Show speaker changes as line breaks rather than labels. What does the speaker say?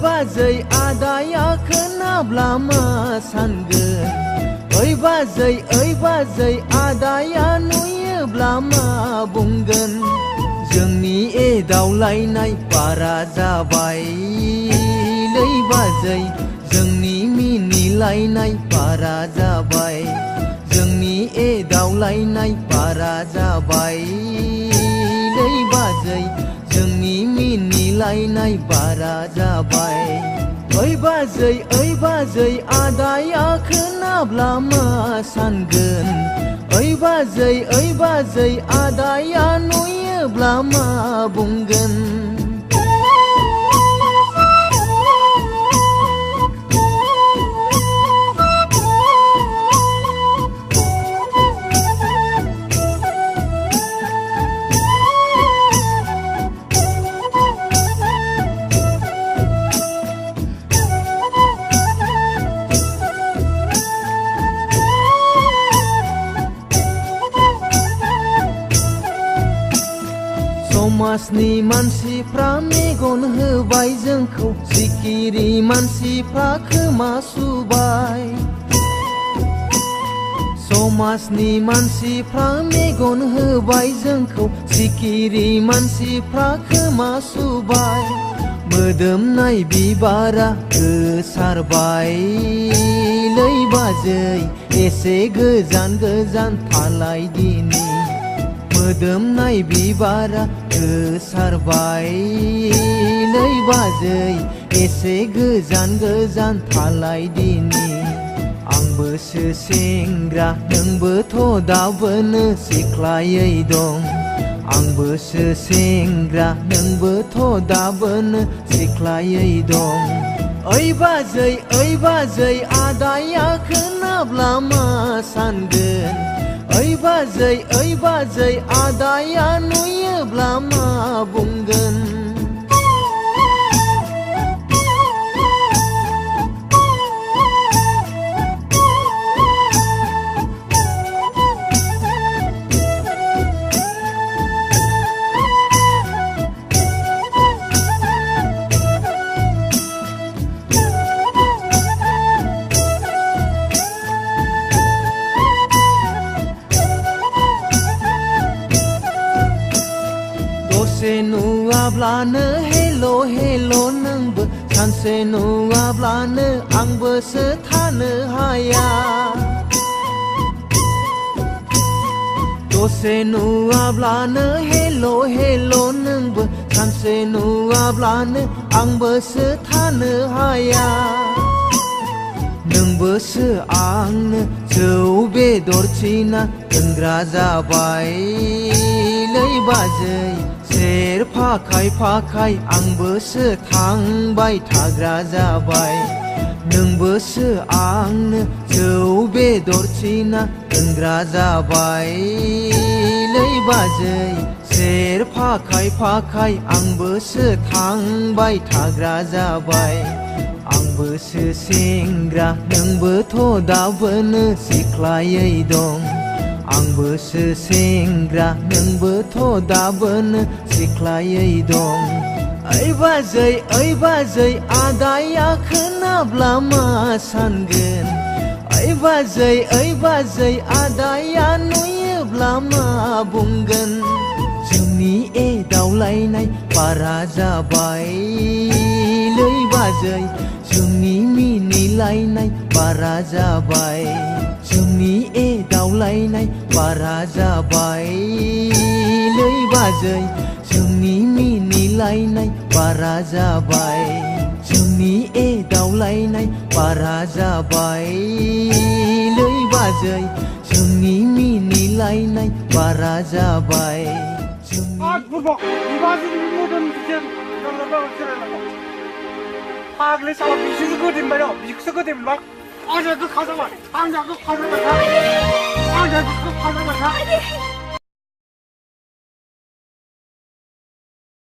बाजै आदाया खोनाब्ला मा सानगोन बाजै आदाया नुयोब्ला मा बुंगोन जोंनि एदावलायनाय बारा जाबायलै बाजै जोंनि मिनिलायनाय बारा जाबाय जोंनि एदावलायनाय बारा जाबायलै बाजै जोंनि मिनिलायनाय बारा जाबाय बाजै आदाया खोनाब्ला मा सानगोन बाजै आदाया नुयोब्ला मा बुंगोन समाजनि मानसिफ्रा मेगन होबाय जोंखौ सिखिरि मानसिफ्रा खोमा सुबाय समाजनि मानसिफ्रा मेगन होबाय जोंखौ सिखिरि मानसिफ्रा खोमा सुबाय मोदोमनाय बिबारा गोसारबायलै बाजै एसे गोजान थालाय दिनि मोदोमनाय बिबारा गोसारबायलै बाजै एसे गोजान थालाय दिनि आंबोसो सेंग्रा नोंबोथ' दाबोनो सिख्लायै दं आंबोसो सेंग्रा नोंबोथ' दाबोनो सिख्लायै दं बाजै आदाया खोनाब्ला मा सानगोन बाजै आदाया नुयोब्ला मा बुंगोन सानसे नुवाब्लानो हेल' नोंबो सानसे नुवाब्लानो आंबोसो थानो हाया दसे नुवाब्लानो हेल' नोंबो सानसे नुवाब्लानो आंबोसो थानो हाया नोंबोसो आंनो जौ बेदरथिना दोनग्रा जाबायलै बाजै सेरफा खायफाखाय आंबोसो थांबाय थाग्रा जाबाय नोंबोसो आंनो जौ बेदरथिना दोनग्रा जाबायलै बाजै सेरफा खायफाखाय आंबोसो थांबाय थाग्रा जाबाय आंबोसो सेंग्रा नोंबोथ' दाबोनो सिख्लायै दं आंबोसो सेंग्रा नोंबोथ' दाबोनो सिख्लायै दं बाजै आदाया खोनाब्ला मा सानगोन बाजै आदाया नुयोब्ला मा बुंगोन जोंनि एदावलायनाय बारा जाबायलै बाजै जोंनि मिनिलायनाय बारा जाबाय जोंनि एदावलायनाय बारा जाबायलै बाजै जोंनि मिनिलायनाय बारा जाबाय जोंनि एदावलायनाय बारा जाबायलै बाजै जोंनि मिनिलायनाय बारा जाबाय
फाग्लि साला बिसोरसो गोदैमोनबाय दं बिखौसो गोदैमोनबा आंनिया गोखा जाबाय आंनिया गोखा जाबाय था